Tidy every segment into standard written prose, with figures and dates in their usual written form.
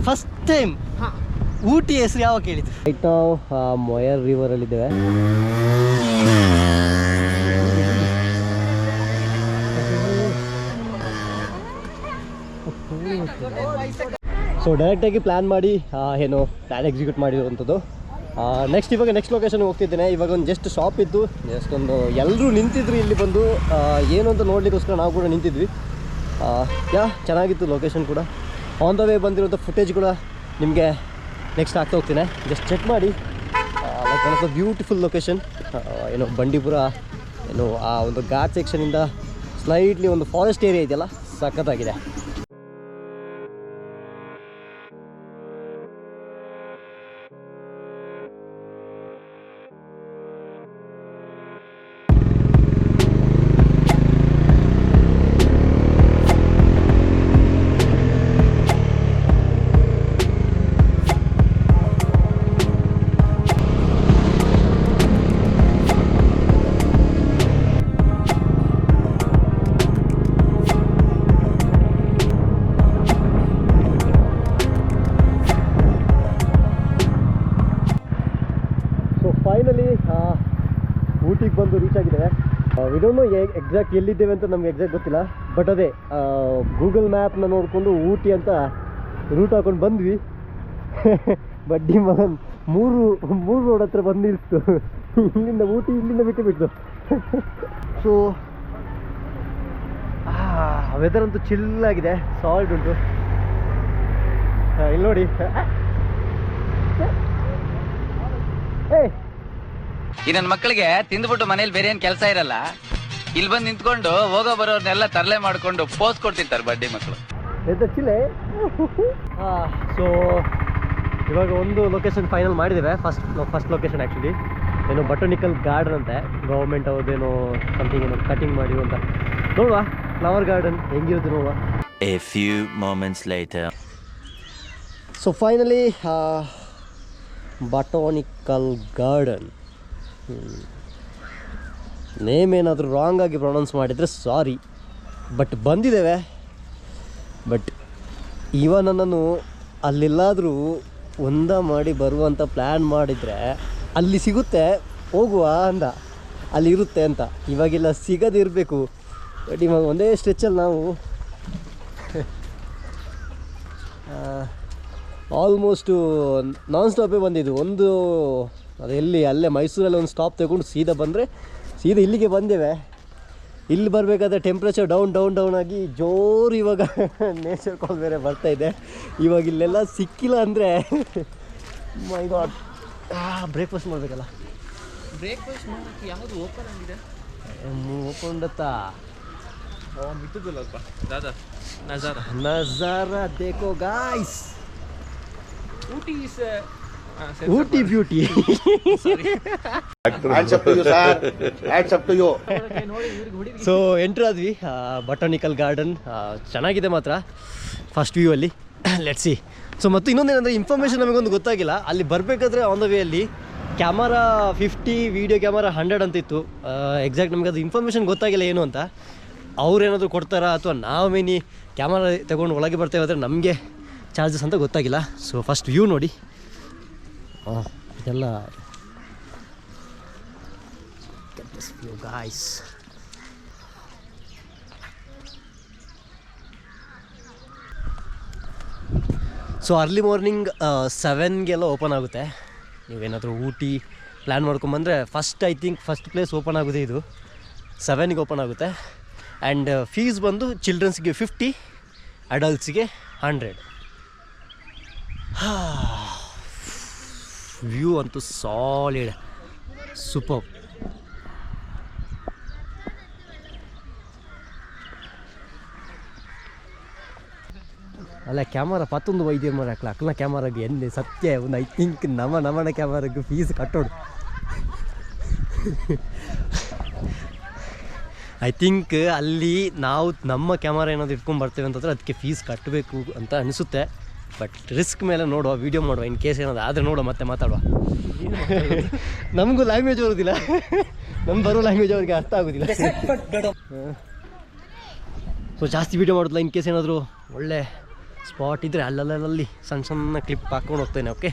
First time Ooty ಹೆಸರು ಯಾವಾಗ ಕೇಳಿದ್ದು? ರೈಟ್ ನಾವು ಮೊಯರ್ ರಿವರಲ್ಲಿದ್ದೇವೆ. ಸೊ ಡೈರೆಕ್ಟಾಗಿ ಪ್ಲ್ಯಾನ್ ಮಾಡಿ ಏನು ಪ್ಲ್ಯಾನ್ ಎಕ್ಸಿಕ್ಯೂಟ್ ಮಾಡಿರುವಂಥದ್ದು. ನೆಕ್ಸ್ಟ್ ಲೊಕೇಶನ್ ಹೋಗ್ತಿದ್ದೇನೆ. ಇವಾಗ ಒಂದು ಜಸ್ಟ್ ಶಾಪ್ ಇತ್ತು, ಜಸ್ಟ್ ಒಂದು ಎಲ್ಲರೂ ನಿಂತಿದ್ರು ಇಲ್ಲಿ ಬಂದು ಏನು ಅಂತ ನೋಡಲಿಕ್ಕೋಸ್ಕರ ನಾವು ಕೂಡ ನಿಂತಿದ್ವಿ. ಚೆನ್ನಾಗಿತ್ತು ಲೊಕೇಶನ್ ಕೂಡ. ಆನ್ ದ ವೇ ಬಂದಿರೋಂಥ ಫುಟೇಜ್ ಕೂಡ ನಿಮಗೆ ನೆಕ್ಸ್ಟ್ ಆಗ್ತಾ ಹೋಗ್ತೀನಿ. ಜಸ್ಟ್ ಚೆಕ್ ಮಾಡಿ. Like one of the beautiful location. ಏನು ಬಂಡೀಪುರ ಏನು ಆ ಒಂದು ಘಾಟ್ ಸೆಕ್ಷನಿಂದ ಸ್ಲೈಟ್ಲಿ ಒಂದು ಫಾರೆಸ್ಟ್ ಏರಿಯಾ ಇದೆಯಲ್ಲ, ಸಖತ್ತಾಗಿದೆ. ಫೈನಲಿ ಊಟಿಗೆ ಬಂದು ರೀಚ್ ಆಗಿದ್ದೇವೆ. ವಿ ಡೋಂಟ್ ನೋ ಎಕ್ಸಾಕ್ಟ್ ಎಲ್ಲಿದ್ದೇವೆ ಅಂತ ನಮ್ಗೆ ಎಕ್ಸಾಕ್ಟ್ ಗೊತ್ತಿಲ್ಲ. ಬಟ್ ಅದೇ ಗೂಗಲ್ ಮ್ಯಾಪ್ನ ನೋಡಿಕೊಂಡು ಊಟಿ ಅಂತ ರೂಟ್ ಹಾಕೊಂಡು ಬಂದ್ವಿ. ಬಡ್ಡಿ ಮಗನ್ ಮೂರು ರೋಡ್ ಹತ್ರ ಬಂದು ನಿಲ್ತು. ಇಲ್ಲಿಂದ ಬಿಟ್ಟು ಸೊ ವೆದರ್ ಅಂತೂ ಚಿಲ್ಲಾಗಿದೆ, ಸಾಲ್ಟ್ ಉಂಟು. ಇಲ್ಲಿ ನೋಡಿ, ಈ ನನ್ನ ಮಕ್ಕಳಿಗೆ ತಿಂದ್ಬಿಟ್ಟು ಮನೇಲಿ ಬೇರೆ ಏನ್ ಕೆಲಸ ಇರಲ್ಲ, ಇಲ್ಲಿ ಬಂದು ನಿಂತ್ಕೊಂಡು ಹೋಗೋ ಬರೋರ್ನೆಲ್ಲ ತರಲೆ ಮಾಡ್ಕೊಂಡು ಪೋಸ್ ಕೊಡ್ತಿರ್ತಾರೆ ಬಡ್ಡಿ ಮಕ್ಕಳು. ಸೊ ಇವಾಗ ಒಂದು ಲೊಕೇಶನ್ ಫೈನಲ್ ಮಾಡಿದ್ದೇವೆ. ಫಸ್ಟ್ ಲೊಕೇಶನ್ ಆ್ಯಕ್ಚುಲಿ ಏನೋ ಬಟನಿಕಲ್ ಗಾರ್ಡನ್ ಅಂತೆ, ಗೌರ್ಮೆಂಟ್ ಅವ್ರದ್ದೇನೋ ಸಮಥಿಂಗ್ ಏನೋ ಕಟಿಂಗ್ ಮಾಡಿ ಅಂತ. ನೋಡುವ ಫ್ಲವರ್ ಗಾರ್ಡನ್ ಹೆಂಗಿರುತ್ತೆ ನೋಡುವ. A few moments later. So finally botanical garden. Name ಏನಾದರೂ ರಾಂಗ್ ಆಗಿ ಪ್ರೊನೌನ್ಸ್ ಮಾಡಿದರೆ ಸಾರಿ, ಬಟ್ ಬಂದಿದ್ದೇವೆ. ಬಟ್ ನನ್ನನ್ನು ಅಲ್ಲೆಲ್ಲಾದರೂ ಮಾಡಿ ಬರುವಂಥ ಪ್ಲ್ಯಾನ್ ಮಾಡಿದರೆ ಅಲ್ಲಿ ಸಿಗುತ್ತೆ, ಹೋಗುವ ಅಂದ, ಅಲ್ಲಿ ಇರುತ್ತೆ ಅಂತ. ಇವಾಗೆಲ್ಲ ಸಿಗದಿರಬೇಕು. ಬಟ್ ಇವಾಗ ಒಂದೇ ಸ್ಟ್ರೆಚ್ಚಲ್ಲಿ ನಾವು ಆಲ್ಮೋಸ್ಟು ನಾನ್ ಸ್ಟಾಪೇ ಬಂದಿದ್ದು. ಒಂದು ಅದೆಲ್ಲಿ ಅಲ್ಲೇ ಮೈಸೂರಲ್ಲಿ ಒಂದು ಸ್ಟಾಪ್ ತಗೊಂಡು ಸೀದಾ ಇಲ್ಲಿಗೆ ಬಂದೇವೆ. ಇಲ್ಲಿ ಬರಬೇಕಾದ್ರೆ ಟೆಂಪ್ರೇಚರ್ ಡೌನ್ ಆಗಿ ಜೋರು ಇವಾಗ ನೇಚರ್ ಕಾಲ್ ಬೇರೆ ಬರ್ತಾಯಿದೆ. ಇವಾಗ ಇಲ್ಲೆಲ್ಲ ಸಿಕ್ಕಿಲ್ಲ ಅಂದರೆ ಮೈ ಗಾಡ್. ಬ್ರೇಕ್ಫಾಸ್ಟ್ ಮಾಡಬೇಕಲ್ಲ. ಬ್ರೇಕ್ಫಾಸ್ಟ್ ಮಾಡೋಕ್ಕೆ ಯಾವುದು ಓಪನ್ ಆಗಿದೆ? ಓಪನ್ ಮಿಟ್ಟದಲ್ಲಪ್ಪ ದಾದಾ ನಜಾರಾ ದೇಖೋ guys. Ooty beauty. So entry ಆದ್ವಿ ಬಟಾನಿಕಲ್ ಗಾರ್ಡನ್. ಚೆನ್ನಾಗಿದೆ ಮಾತ್ರ ಫಸ್ಟ್ ವ್ಯೂ ಅಲ್ಲಿ. Let's see. ಸೊ ಮತ್ತು ಇನ್ನೊಂದೇನೆಂದರೆ ಇನ್ಫಾರ್ಮೇಷನ್ ನಮಗೊಂದು ಗೊತ್ತಾಗಿಲ್ಲ. ಅಲ್ಲಿ ಬರಬೇಕಾದ್ರೆ ಆನ್ ದ ವೇ ಅಲ್ಲಿ ಕ್ಯಾಮರಾ 50, ವೀಡಿಯೋ ಕ್ಯಾಮರಾ 100 ಅಂತ ಇತ್ತು. ಎಕ್ಸಾಕ್ಟ್ ನಮಗೆ ಅದು ಇನ್ಫಾರ್ಮೇಷನ್ ಗೊತ್ತಾಗಿಲ್ಲ ಏನು ಅಂತ. ಅವ್ರೇನಾದರೂ ಕೊಡ್ತಾರಾ ಅಥವಾ ನಾವೇನಿ ಕ್ಯಾಮರಾ ತಗೊಂಡು ಒಳಗೆ ಬರ್ತೇವೆ ಆದರೆ ನಮಗೆ ಚಾರ್ಜಸ್ ಅಂತ ಗೊತ್ತಾಗಿಲ್ಲ. ಸೊ ಫಸ್ಟ್ ವ್ಯೂ ನೋಡಿ. ಇದೆಲ್ಲ view guys. So early morning 7ಗೆಲ್ಲ ಓಪನ್ ಆಗುತ್ತೆ. ನೀವೇನಾದರೂ ಊಟಿ ಪ್ಲ್ಯಾನ್ ಮಾಡ್ಕೊಂಬಂದರೆ ಫಸ್ಟ್ ಪ್ಲೇಸ್ ಓಪನ್ ಆಗೋದೇ ಇದು. 7ಗೆ ಓಪನ್ ಆಗುತ್ತೆ. ಆ್ಯಂಡ್ ಫೀಸ್ ಬಂದು ಚಿಲ್ಡ್ರನ್ಸ್ಗೆ 50, ಅಡಲ್ಟ್ಸಿಗೆ 100. ವ್ಯೂ ಅಂತೂ ಸಾಲಿಡ್, ಸೂಪರ್. ಅಲ್ಲ ಕ್ಯಾಮರಾ 11 ವೈದ್ಯ ಮರ ಅಕ್ಕನ ಕ್ಯಾಮರಾಗೆ ಎನ್ನೆ ಸತ್ಯ ಒಂದು ಐ ಥಿಂಕ್ ನಮನ ಕ್ಯಾಮರಾಗೆ ಫೀಸ್ ಕಟ್ಟೋಡು. ಐ ಥಿಂಕ್ ಅಲ್ಲಿ ನಾವು ನಮ್ಮ ಕ್ಯಾಮರಾ ಏನಾದ್ರು ಇಟ್ಕೊಂಡು ಬರ್ತೇವೆ ಅಂತಂದರೆ ಅದಕ್ಕೆ ಫೀಸ್ ಕಟ್ಟಬೇಕು ಅಂತ ಅನಿಸುತ್ತೆ. ಬಟ್ ರಿಸ್ಕ್ ಮೇಲೆ ನೋಡುವ, ವೀಡಿಯೋ ಮಾಡುವ, ಇನ್ ಕೇಸ್ ಏನಾದ್ರು ಆದರೆ ನೋಡುವ, ಮತ್ತೆ ಮಾತಾಡುವ. ನಮಗೂ ಲ್ಯಾಂಗ್ವೇಜ್ ಬರೋದಿಲ್ಲ, ನಮ್ಮ ಬರೋ ಲ್ಯಾಂಗ್ವೇಜ್ ಅವ್ರಿಗೆ ಅರ್ಥ ಆಗೋದಿಲ್ಲ. ಸೊ ಜಾಸ್ತಿ ವೀಡಿಯೋ ಮಾಡೋದಿಲ್ಲ. ಇನ್ ಕೇಸ್ ಏನಾದರೂ ಒಳ್ಳೆ ಸ್ಪಾಟ್ ಇದ್ದರೆ ಅಲ್ಲಲ್ಲಿ ಸಣ್ಣ ಸಣ್ಣ ಕ್ಲಿಪ್ ಹಾಕ್ಕೊಂಡು ಹೋಗ್ತೇನೆ. Okay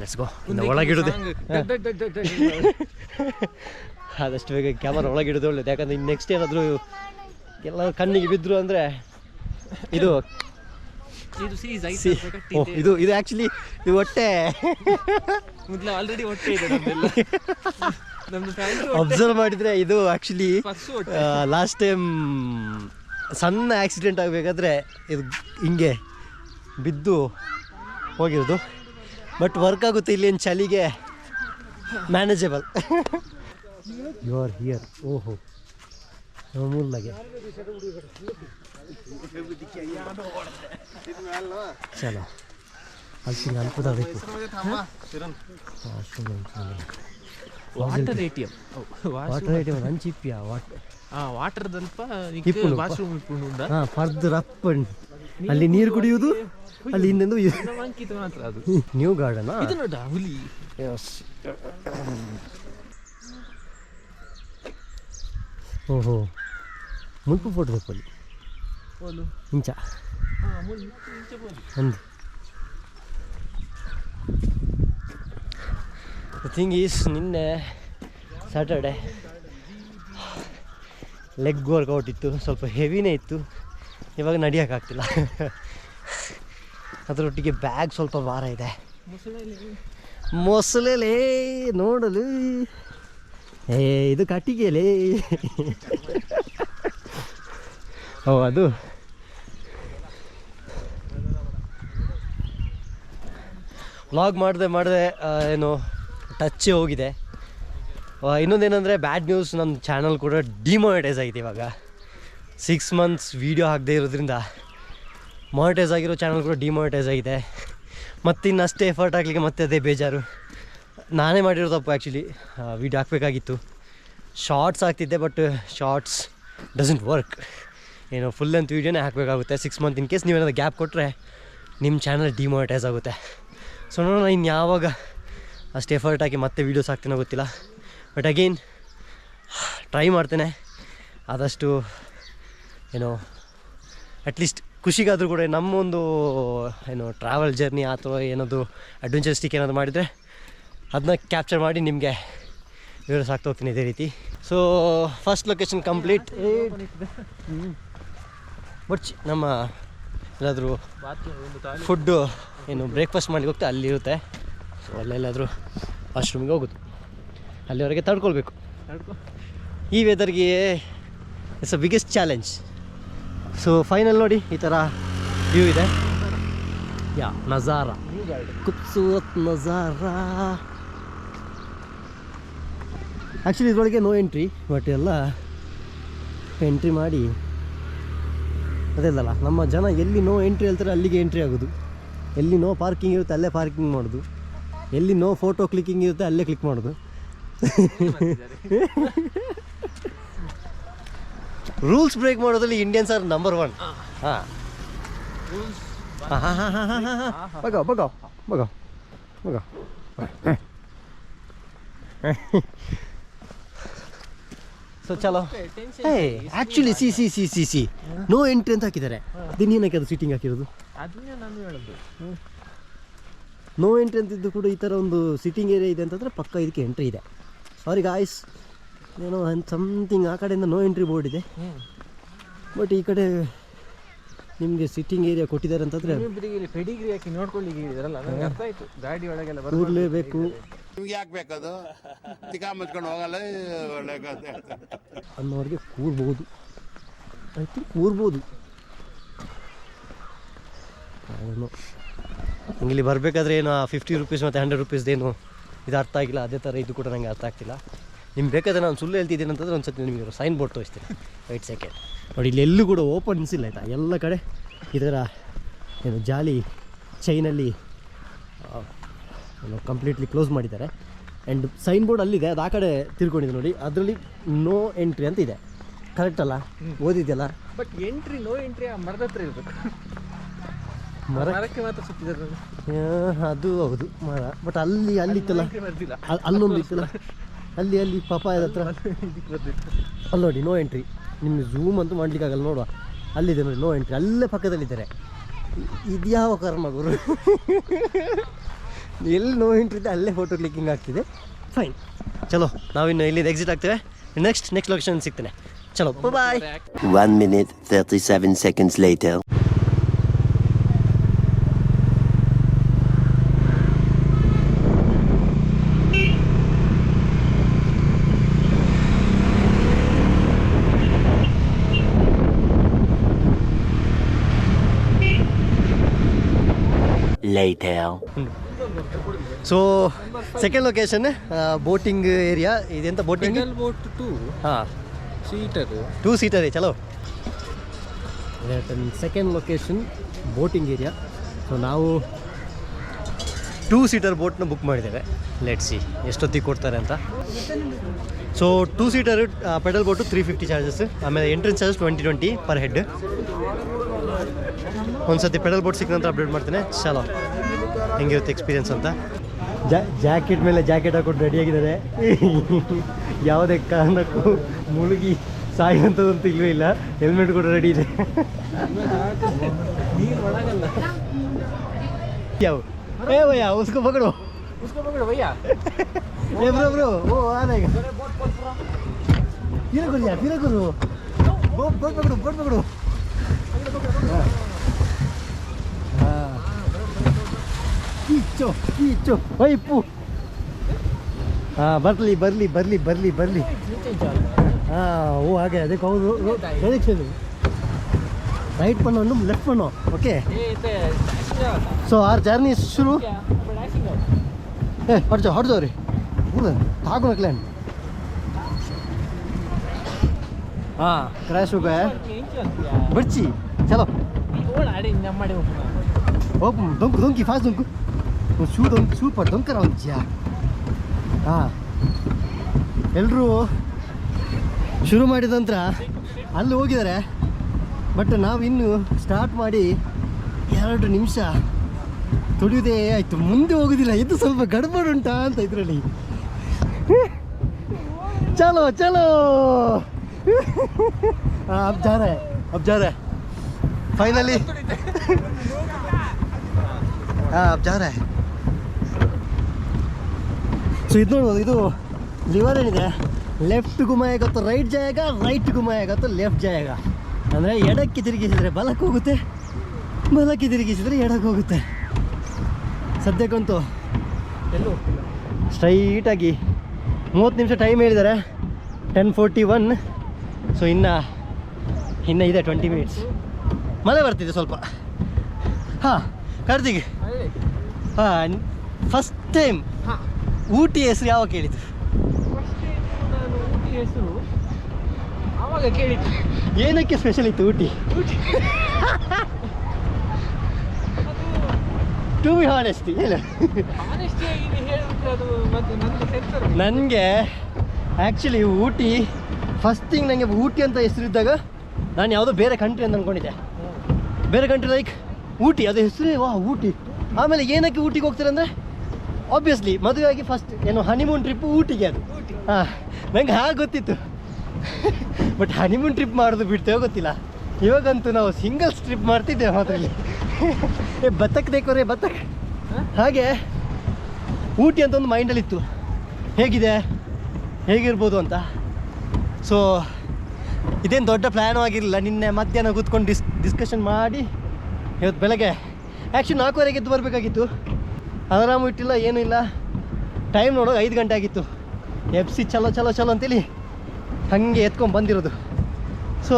let's go. ಇನ್ನು ಒಳಗಿಡೋದೆ ಆದಷ್ಟು ಬೇಗ ಕ್ಯಾಮರಾ ಒಳಗಿಡೋದು ಒಳ್ಳೇದು. ಯಾಕಂದರೆ ಇನ್ನು ನೆಕ್ಸ್ಟ್ ಏನಾದರೂ ಎಲ್ಲ ಕಣ್ಣಿಗೆ ಬಿದ್ದರು ಅಂದರೆ ಇದು ಇದು ಇದು ಆ್ಯಕ್ಚುಲಿ ಇದು ಹೊಟ್ಟೆ ಆಲ್ರೆಡಿ ಹೊಟ್ಟೆ ಇದೆ ಅಬ್ಸರ್ವ್ ಮಾಡಿದರೆ ಇದು ಆ್ಯಕ್ಚುಲಿ ಲಾಸ್ಟ್ ಟೈಮ್ ಸಣ್ಣ ಆಕ್ಸಿಡೆಂಟ್ ಆಗಬೇಕಾದ್ರೆ ಇದು ಹಿಂಗೆ ಬಿದ್ದು ಹೋಗಿರೋದು. ಬಟ್ ವರ್ಕ್ ಆಗುತ್ತೆ ಇಲ್ಲಿ ಚಳಿಗೆ ಮ್ಯಾನೇಜಬಲ್. You are here. ಓಹೋ ಮೂಲಾಗೆ ಚಲೋ ಅಲ್ಲಿ ಅನ್ಕೋಬೇಕು. ವಾಟರ್ ATM ಹಂಚಿಪ್ಪಿಯ ವಾಟರ್ ವಾಶ್ರೂಮ್ ಫರ್ದರ್ ಅಪ್ ಅಲ್ಲಿ ನೀರು ಕುಡಿಯುವುದು, ಅಲ್ಲಿ ಇನ್ನೊಂದು ಅಂಕಿತ ಮಾತ್ರ ಅದು ನ್ಯೂ ಗಾರ್ಡನ್. ಇದು ನೋಡ ಹುಲಿ. ಓಹೋ ಮುಲ್ಪ ಫೋಟೋ ತಪ್ಪಲ್ಲಿ ಇಂಚ ಒಂದು ದ ಥಿಂಗ್ ಈಸ್ ನಿನ್ನೆ ಸ್ಯಾಟರ್ಡೆ ಲೆಗ್ ವರ್ಕೌಟ್ ಇತ್ತು, ಸ್ವಲ್ಪ ಹೆವಿನೇ ಇತ್ತು. ಇವಾಗ ನಡೆಯೋಕ್ಕಾಗ್ತಿಲ್ಲ. ಅದರೊಟ್ಟಿಗೆ ಬ್ಯಾಗ್ ಸ್ವಲ್ಪ ಭಾರ ಇದೆ. ಮೊಸಳೆಲೇ ನೋಡಲು ಇದು ಕಟ್ಟಿಗೆಲೇ. ಓ ಅದು ವ್ಲಾಗ್ ಮಾಡಿದೆ ಏನು ಟಚ್ಚೇ ಹೋಗಿದೆ. ಇನ್ನೊಂದೇನೆಂದರೆ ಬ್ಯಾಡ್ ನ್ಯೂಸ್, ನನ್ನ ಚಾನಲ್ ಕೂಡ ಡಿಮಾನಿಟೈಸ್ ಆಗಿದೆ. ಇವಾಗ 6 months ವೀಡಿಯೋ ಹಾಕದೇ ಇರೋದ್ರಿಂದ ಮಾನಿಟೈಸ್ ಆಗಿರೋ ಚಾನಲ್ ಕೂಡ ಡಿಮಾನಿಟೈಸ್ ಆಗಿದೆ. ಮತ್ತು ಇನ್ನಷ್ಟೇ ಎಫರ್ಟ್ ಹಾಕಲಿಕ್ಕೆ ಮತ್ತೆ ಅದೇ ಬೇಜಾರು. ನಾನೇ ಮಾಡಿರೋ ತಪ್ಪು. ಆ್ಯಕ್ಚುಲಿ ವೀಡಿಯೋ ಹಾಕಬೇಕಾಗಿತ್ತು, ಶಾರ್ಟ್ಸ್ ಹಾಕ್ತಿದ್ದೆ. But shorts doesn't work. ಏನು ಫುಲ್ ಲೆಂತ್ ವೀಡಿಯೋನೇ ಹಾಕಬೇಕಾಗುತ್ತೆ 6 months. ಇನ್ ಕೇಸ್ ನೀವೇನಾದ್ರು ಗ್ಯಾಪ್ ಕೊಟ್ಟರೆ ನಿಮ್ಮ ಚಾನಲ್ ಡಿಮಾನಿಟೈಸ್ ಆಗುತ್ತೆ. ಸೊ ನೋಡೋಣ ಇನ್ನು ಯಾವಾಗ ಅಷ್ಟು ಎಫರ್ಟ್ ಹಾಕಿ ಮತ್ತೆ ವೀಡಿಯೋಸ್ ಹಾಕ್ತೀನೋ ಗೊತ್ತಿಲ್ಲ. ಬಟ್ ಅಗೇನ್ ಟ್ರೈ ಮಾಡ್ತೇನೆ ಆದಷ್ಟು. ಏನೋ ಅಟ್ಲೀಸ್ಟ್ ಖುಷಿಗಾದರೂ ಕೂಡ ನಮ್ಮೊಂದು ಏನು ಟ್ರಾವೆಲ್ ಜರ್ನಿ ಅಥವಾ ಏನಾದರೂ ಅಡ್ವೆಂಚರಿಸ್ಟಿಕ್ ಏನಾದರೂ ಮಾಡಿದರೆ ಅದನ್ನ ಕ್ಯಾಪ್ಚರ್ ಮಾಡಿ ನಿಮಗೆ ವೀಡಿಯೋಸ್ ಹಾಕ್ತಾ ಹೋಗ್ತೀನಿ ಇದೇ ರೀತಿ. So first location complete. But ನಮ್ಮ ಎಲ್ಲಾದರೂ ಫುಡ್ಡು ಏನು ಬ್ರೇಕ್ಫಾಸ್ಟ್ ಮಾಡ್ಲಿಕ್ಕೆ ಹೋಗ್ತಾ ಅಲ್ಲಿರುತ್ತೆ. ಸೊ ಅಲ್ಲೆಲ್ಲಾದರೂ ವಾಶ್ರೂಮಿಗೆ ಹೋಗೋದು, ಅಲ್ಲಿವರೆಗೆ ತಡ್ಕೊಳ್ಬೇಕು. ಈ ವೆದರ್ಗೆ it's a biggest challenge. So final ನೋಡಿ ಈ ಥರ ವ್ಯೂ ಇದೆ. ನಜಾರ ಖೂಬ್ಸೂರತ್ ನಜಾರ. ಆ್ಯಕ್ಚುಲಿ ಇದರೊಳಗೆ ನೋ ಎಂಟ್ರಿ, ಬಟ್ ಎಲ್ಲ ಎಂಟ್ರಿ ಮಾಡಿ ಅದೆಲ್ಲಲ್ಲ ನಮ್ಮ ಜನ ಎಲ್ಲಿ ನೋ ಎಂಟ್ರಿ ಹೇಳ್ತಾರೆ ಅಲ್ಲಿಗೆ ಎಂಟ್ರಿ ಆಗೋದು. ಎಲ್ಲಿ ನೋ ಪಾರ್ಕಿಂಗ್ ಇರುತ್ತೆ ಅಲ್ಲೇ ಪಾರ್ಕಿಂಗ್ ಮಾಡೋದು, ಎಲ್ಲಿ ನೋ ಫೋಟೋ ಕ್ಲಿಕ್ಕಿಂಗ್ ಇರುತ್ತೆ ಅಲ್ಲೇ ಕ್ಲಿಕ್ ಮಾಡೋದು. ರೂಲ್ಸ್ ಬ್ರೇಕ್ ಮಾಡೋದ್ರಲ್ಲಿ ಇಂಡಿಯನ್ಸ್ ಆರ್ ನಂಬರ್ 1. ಹಾಂ ಬಗೋ ಬಗೋ ಬಗೋ ಬಗೋ. ಸೊ ಚಲೋ. ಆ್ಯಕ್ಚುಲಿ ಸಿ ನೋ ಎಂಟ್ರಿ ಅಂತ ಹಾಕಿದ್ದಾರೆ. ದಿನೇನಕ್ಕೆ ಅದು ಸೀಟಿಂಗ್ ಹಾಕಿರೋದು? ಅದನ್ನೇ ನಾನು ಹೇಳೋದು. ನೋ ಎಂಟ್ರಿ ಅಂತಿದ್ದು ಕೂಡ ಈ ಥರ ಒಂದು ಸಿಟ್ಟಿಂಗ್ ಏರಿಯಾ ಇದೆ ಅಂತಂದರೆ ಪಕ್ಕ ಇದಕ್ಕೆ ಎಂಟ್ರಿ ಇದೆ. ಸಾರಿ ಗಾಯ್ಸ್, ಏನೋ ಸಮಥಿಂಗ್ ಆ ಕಡೆಯಿಂದ ನೋ ಎಂಟ್ರಿ ಬೋರ್ಡ್ ಇದೆ. ಬಟ್ ಈ ಕಡೆ ನಿಮಗೆ ಸಿಟ್ಟಿಂಗ್ ಏರಿಯಾ ಕೊಟ್ಟಿದ್ದಾರೆ ಅಂತಂದರೆ ಪೆಡಿಗ್ರಿ ಹಾಕಿ ನೋಡ್ಕೊಳ್ಳಿಕ್ಕೆ ಹೇಳಿದಾರಲ್ಲ, ನನಗೆ ಅರ್ಥ ಆಯಿತು. ಗಾಡಿ ಒಳಗೆಲ್ಲ ಕೂರಲೇಬೇಕು. ನಿಮ್ಗೆ ಯಾಕೆ ಬೇಕದು? ತಿಕಾ ಮುಚ್ಕೊಂಡು ಹೋಗಲ್ಲ ಅನ್ನೋರಿಗೆ ಕೂರ್ಬೋದು. I think ಕೂರ್ಬೋದು. ನಿಂಗೆ ಇಲ್ಲಿ ಬರಬೇಕಾದ್ರೆ ಏನು 50 ರೂಪೀಸ್ ಮತ್ತು 100 ರೂಪೀಸ್ದೇನು ಇದು ಅರ್ಥ ಆಗಿಲ್ಲ. ಅದೇ ಥರ ಇದು ಕೂಡ ನನಗೆ ಅರ್ಥ ಆಗ್ತಿಲ್ಲ. ನಿಮ್ಗೆ ಬೇಕಾದ್ರೆ ನಾನು ಸುಳ್ಳು ಹೇಳ್ತಿದ್ದೀನಿ ಅಂತಂದರೆ ಒಂದು ಸತಿ ನಿಮಗೆ ಸೈನ್ ಬೋರ್ಡ್ ತೋರಿಸ್ತೀನಿ. 8 ಸೆಕೆಂಡ್ ನೋಡಿ. ಇಲ್ಲಿ ಎಲ್ಲೂ ಕೂಡ ಓಪನ್ಸ್ ಇಲ್ಲ ಆಯಿತಾ. ಎಲ್ಲ ಕಡೆ ಇದರ ಏನು ಜಾಲಿ ಚೈನಲ್ಲಿ ಕಂಪ್ಲೀಟ್ಲಿ ಕ್ಲೋಸ್ ಮಾಡಿದ್ದಾರೆ. ಆ್ಯಂಡ್ ಸೈನ್ ಬೋರ್ಡ್ ಅಲ್ಲಿದೆ, ಅದು ಆ ಕಡೆ ತಿರ್ಕೊಂಡಿದೆ ನೋಡಿ. ಅದರಲ್ಲಿ ನೋ ಎಂಟ್ರಿ ಅಂತ ಇದೆ. ಕರೆಕ್ಟ್ ಅಲ್ಲ? ಓದಿದೆಯಲ್ಲ. ಬಟ್ ಎಂಟ್ರಿ ನೋ ಎಂಟ್ರಿ ಆ ಮರದ ಹತ್ರ ಇರಬೇಕು. ಮರಕ್ಕೆ ಮಾತ್ರ ಸುತ್ತಿದ್ದಾರೆ. ಅದು ಹೌದು ಮರ. ಬಟ್ ಅಲ್ಲಿ ಇತ್ತಲ್ಲ, ಅಲ್ಲೊಂದು ಇತ್ತಲ್ಲ, ಅಲ್ಲಿ ಪಪಾಯದ ಹತ್ರ ಅಲ್ಲಿ ನೋಡಿ ನೋ ಎಂಟ್ರಿ. ನಿಮಗೆ ಝೂಮ್ ಅಂತೂ ಮಾಡ್ಲಿಕ್ಕಾಗಲ್ಲ. ನೋಡುವ ಅಲ್ಲಿದೆ ನೋಡಿ ನೋ ಎಂಟ್ರಿ. ಅಲ್ಲೇ ಪಕ್ಕದಲ್ಲಿದ್ದಾರೆ. ಇದ್ಯಾವ ಕರ್ಮ ಗುರು. ಎಲ್ಲಿ ನೋ ಇಂಟ್ರಿದ್ದೆ ಅಲ್ಲೇ ಫೋಟೋ ಕ್ಲಿಕ್ಕಿಂಗ್ ಆಗ್ತಿದೆ. ಫೈನ್, ಚಲೋ ನಾವಿನ್ನು ಇಲ್ಲಿಂದ ಎಕ್ಸಿಟ್ ಆಗ್ತೇವೆ. ನೆಕ್ಸ್ಟ್ ಲೊಕೇಶನ್ ಸಿಗ್ತೇನೆ. ಚಲೋ bye. 1 minute 37 seconds later. Later. So second location boating area. ಇದೆಂತ ಬೋಟಿಂಗ್? ಬೋಟ್ 2 ಹಾಂ, ಸೀಟರ್ 2 ಸೀಟರ್ ಚಲೋ. Second location boating area. So ನಾವು 2 ಸೀಟರ್ ಬೋಟ್ನ ಬುಕ್ ಮಾಡಿದ್ದೇವೆ. ಲೆಟ್ ಸಿ ಎಷ್ಟೊತ್ತಿಗೆ ಕೊಡ್ತಾರೆ ಅಂತ. So 2 seater pedal boat 350 charges. ಆಮೇಲೆ ಎಂಟ್ರೆನ್ಸ್ ಚಾರ್ಜಸ್ 20 ಪರ್ ಹೆಡ್. ಒಂದು ಸತಿ ಪೆಡಲ್ ಬೋಟ್ ಸಿಕ್ಕ ನಂತರ ಅಪ್ಡೇಟ್ ಮಾಡ್ತೇನೆ. ಚಲೋ ಹೆಂಗಿರುತ್ತೆ ಎಕ್ಸ್ಪೀರಿಯನ್ಸ್ ಅಂತ. ಜಾಕೆಟ್ ಮೇಲೆ ಜಾಕೆಟ್ ಹಾಕೊಂಡು ರೆಡಿಯಾಗಿದ್ದಾರೆ. ಯಾವುದೇ ಕಾರಣಕ್ಕೂ ಮುಳುಗಿ ಸಾಯುವಂಥದ್ದಂತೂ ಇಲ್ಲವೇ ಇಲ್ಲ. ಹೆಲ್ಮೆಟ್ ಕೂಡ ರೆಡಿ ಇದೆ. ಯಾವ ಏ ಭಯ್ಯ ಉಸ್ಕೋ ಪಕಡು ಏ ಬ್ರೋ ಓ ಆನೆಗ ಫಿರ ಗುರು ಬೋಟ್ ಪಕಡು. ಕಿಚ್ಚು ವೈಪು. ಹಾಂ ಬರಲಿ. ಹಾಂ ಓ ಹಾಗೆ ಅದಕ್ಕೆ ಹೌದು. ಡೈರೆಕ್ಷನ್ ರೈಟ್ ಪಣ್ಣು ಲೆಫ್ಟ್ ಪಣ್ಣು. ಓಕೆ, ಸೊ ಆರ್ ಜರ್ನಿ ಶುರು. ಹೊಡ್ಜೋ ರೀ ತಾಕು ಕ್ಲೈನ್. ಹಾಂ ಕ್ರ್ಯಾಶ್ ಹೋಗ ಬರ್ಚಿ. ಚಲೋ ಓಪು ದೊಂಕಿ ಫಾಸ್ಟ್ ದೊಂಕು ಸೂಪರ್ ದೊಂಕರ ಒಂದ್ಯಾ. ಹಾಂ, ಎಲ್ಲರೂ ಶುರು ಮಾಡಿದ ನಂತರ ಅಲ್ಲಿ ಹೋಗಿದ್ದಾರೆ. ಬಟ್ ನಾವಿನ್ನು ಸ್ಟಾರ್ಟ್ ಮಾಡಿ 2 ನಿಮಿಷ ತುಳಿಯೋದೇ ಆಯಿತು. ಮುಂದೆ ಹೋಗೋದಿಲ್ಲ. ಇದು ಸ್ವಲ್ಪ ಗಡ್ಬಡುಂಟಾ ಅಂತ ಇದರಲ್ಲಿ. ಚಲೋ ಅಬ್ಜಾರೆ ಫೈನಲಿ. ಅಬ್ಜಾರೆ. ಸೊ ಇದು ನೋಡ್ಬೋದು, ಇದು ಲಿವರ್ ಏನಿದೆ, ಲೆಫ್ಟ್ ಗುಮಾಯಾಗ ಅಥವಾ ರೈಟ್ ಜಾಗ, ರೈಟ್ ಗುಮಾಯಾಗ ಅಥವಾ ಲೆಫ್ಟ್ ಜಾಗ. ಅಂದರೆ ಎಡಕ್ಕೆ ತಿರುಗಿಸಿದರೆ ಬಲಕ್ಕೆ ಹೋಗುತ್ತೆ, ಬಲಕ್ಕೆ ತಿರುಗಿಸಿದರೆ ಎಡಕ್ಕೆ ಹೋಗುತ್ತೆ. ಸದ್ಯಕ್ಕಂತೂ ಎಲ್ಲೂ ಸ್ಟ್ರೈಟಾಗಿ 30 ನಿಮಿಷ ಟೈಮ್ ಹೇಳಿದ್ದಾರೆ. 10:41. ಸೊ ಇನ್ನು ಇದೆ 20 ಮಿನಿಟ್ಸ್. ಮಳೆ ಬರ್ತಿದೆ ಸ್ವಲ್ಪ. ಹಾಂ ಕಾರ್ತಿಕ್, ಹಾಂ ಫಸ್ಟ್ ಟೈಮ್ ಊಟಿ ಹೆಸರು ಯಾವಾಗ ಕೇಳಿದ್ದು? ಹೆಸರು ಆವಾಗ ಕೇಳಿದ್ದು. ಏನಕ್ಕೆ ಸ್ಪೆಷಲ್ ಇತ್ತು ಊಟಿ? ಟು ಬಿ ಹಾನೆಸ್ಟಿ ಹೇಳು. ನನಗೆ ಆ್ಯಕ್ಚುಲಿ ಊಟಿ ಫಸ್ಟ್ ಥಿಂಗ್, ನನಗೆ ಊಟಿ ಅಂತ ಹೆಸರಿದ್ದಾಗ ನಾನು ಯಾವುದೋ ಬೇರೆ ಕಂಟ್ರಿ ಅಂತ ಅಂದ್ಕೊಂಡಿದ್ದೆ. ಬೇರೆ ಕಂಟ್ರಿ ಲೈಕ್ ಊಟಿ, ಅದು ಹೆಸರೇ ವಾ ಊಟಿ. ಆಮೇಲೆ ಏನಕ್ಕೆ ಊಟಿಗೆ ಹೋಗ್ತಾರೆ ಅಂದರೆ ಆಬ್ವಿಯಸ್ಲಿ ಮದುವೆ ಆಗಿ ಫಸ್ಟ್ ಏನು ಹನಿಮೂನ್ ಟ್ರಿಪ್ಪು ಊಟಿಗೆ. ಅದು ಹಾಂ, ನಂಗೆ ಹಾಗೆ ಗೊತ್ತಿತ್ತು. ಬಟ್ ಹನಿಮೂನ್ ಟ್ರಿಪ್ ಮಾಡೋದು ಬಿಡ್ತೇವೆ ಗೊತ್ತಿಲ್ಲ. ಇವಾಗಂತೂ ನಾವು ಸಿಂಗಲ್ಸ್ ಟ್ರಿಪ್ ಮಾಡ್ತಿದ್ದೇವೆ ಮಾತ್ರಲ್ಲಿ. ಬತ್ತಕ್ ದೇಕೋರೆ ಬತ್ತಕ್. ಹಾಗೆ ಊಟಿ ಅಂತ ಒಂದು ಮೈಂಡಲ್ಲಿತ್ತು, ಹೇಗಿರ್ಬೋದು ಅಂತ. ಸೊ ಇದೇನು ದೊಡ್ಡ ಪ್ಲ್ಯಾನು ಆಗಿರಲಿಲ್ಲ. ನಿನ್ನೆ ಮಧ್ಯಾಹ್ನ ಕೂತ್ಕೊಂಡು ಡಿಸ್ಕಷನ್ ಮಾಡಿ ಇವತ್ತು ಬೆಳಗ್ಗೆ ಆ್ಯಕ್ಚುಲಿ 4:15 ಎದ್ದು ಬರಬೇಕಾಗಿತ್ತು. ಅಲಾರಾಮು ಇಟ್ಟಿಲ್ಲ, ಏನೂ ಇಲ್ಲ. ಟೈಮ್ ನೋಡೋ 5 ಗಂಟೆ ಆಗಿತ್ತು. FC ಚಲೋ ಅಂತೇಳಿ ಹಾಗೆ ಎತ್ಕೊಂಡು ಬಂದಿರೋದು. So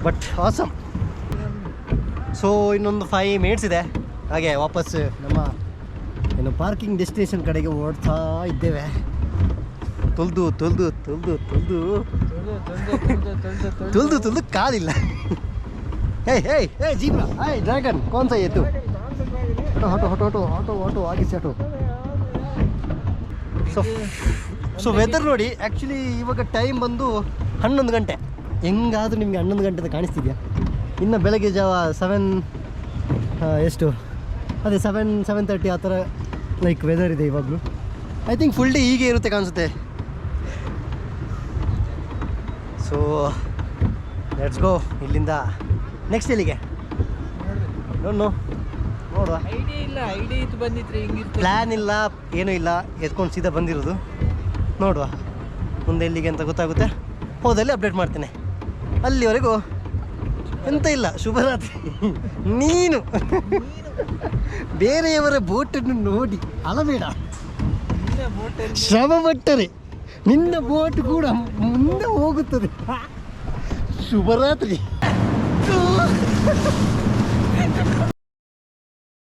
but awesome. ಸೊ ಇನ್ನೊಂದು 5 ಮಿನಿಟ್ಸ್ ಇದೆ, ಹಾಗೆ ವಾಪಸ್ ನಮ್ಮ ಏನು ಪಾರ್ಕಿಂಗ್ ಡೆಸ್ಟಿನೇಷನ್ ಕಡೆಗೆ ಓಡ್ತಾ ಇದ್ದೇವೆ. ತುಲ್ದು ಕಾಲಿಲ್ಲ. ಹೇ ಜೀಬ್ರಾ, ಹಾಯ್ ಡ್ರ್ಯಾಗನ್, ಕೌನ್ ಸಾ ಎತ್ತು ಆಟೋ ಆಗಿಸಿ ಆಟೋ. ಸೊ ವೆದರ್ ನೋಡಿ, ಆ್ಯಕ್ಚುಲಿ ಇವಾಗ ಟೈಮ್ ಬಂದು 11 ಗಂಟೆ. ಹೆಂಗಾದರೂ ನಿಮಗೆ 11 ಗಂಟೆ ಕಾಣಿಸ್ತಿದೆಯಾ? ಇನ್ನು ಬೆಳಗ್ಗೆ ಜಾವ 7 ಎಷ್ಟು ಅದೇ 7:30 ಆ ಥರ ಲೈಕ್ ವೆದರ್ ಇದೆ ಇವಾಗಲೂ. ಐ ಥಿಂಕ್ ಫುಲ್ ಡೇ ಹೀಗೆ ಇರುತ್ತೆ ಕಾಣಿಸುತ್ತೆ. So let's go. ಇಲ್ಲಿಂದ ನೆಕ್ಸ್ಟ್ ಎಲ್ಲಿಗೆ ನೋಡು ನೋಡುವ. ಐಡಿಯಾ ಇಲ್ಲ, ಐಡಿಯಾ ಇತ್ತು ಬಂದಿದ್ರೆ ಹಿಂಗಿರ್ತ. ಪ್ಲ್ಯಾನ್ ಇಲ್ಲ, ಏನೂ ಇಲ್ಲ, ಎತ್ಕೊಂಡು ಸೀದಾ ಬಂದಿರೋದು. ನೋಡುವ ಮುಂದೆ ಎಲ್ಲಿಗೆ ಅಂತ ಗೊತ್ತಾಗುತ್ತೆ. ಹೋದಲ್ಲಿ ಅಪ್ಡೇಟ್ ಮಾಡ್ತೇನೆ. ಅಲ್ಲಿವರೆಗೂ ಎಂತ ಇಲ್ಲ, ಶುಭರಾತ್ರಿ. ನೀನು ಬೇರೆಯವರ ಬೋಟನ್ನು ನೋಡಿ ಅಳಬೇಡ, ಶ್ರಮ ಪಟ್ಟರೆ ನಿನ್ನ ಬೋಟ್ ಕೂಡ ಮುಂದೆ ಹೋಗುತ್ತದೆ. ಶುಭರಾತ್ರಿ.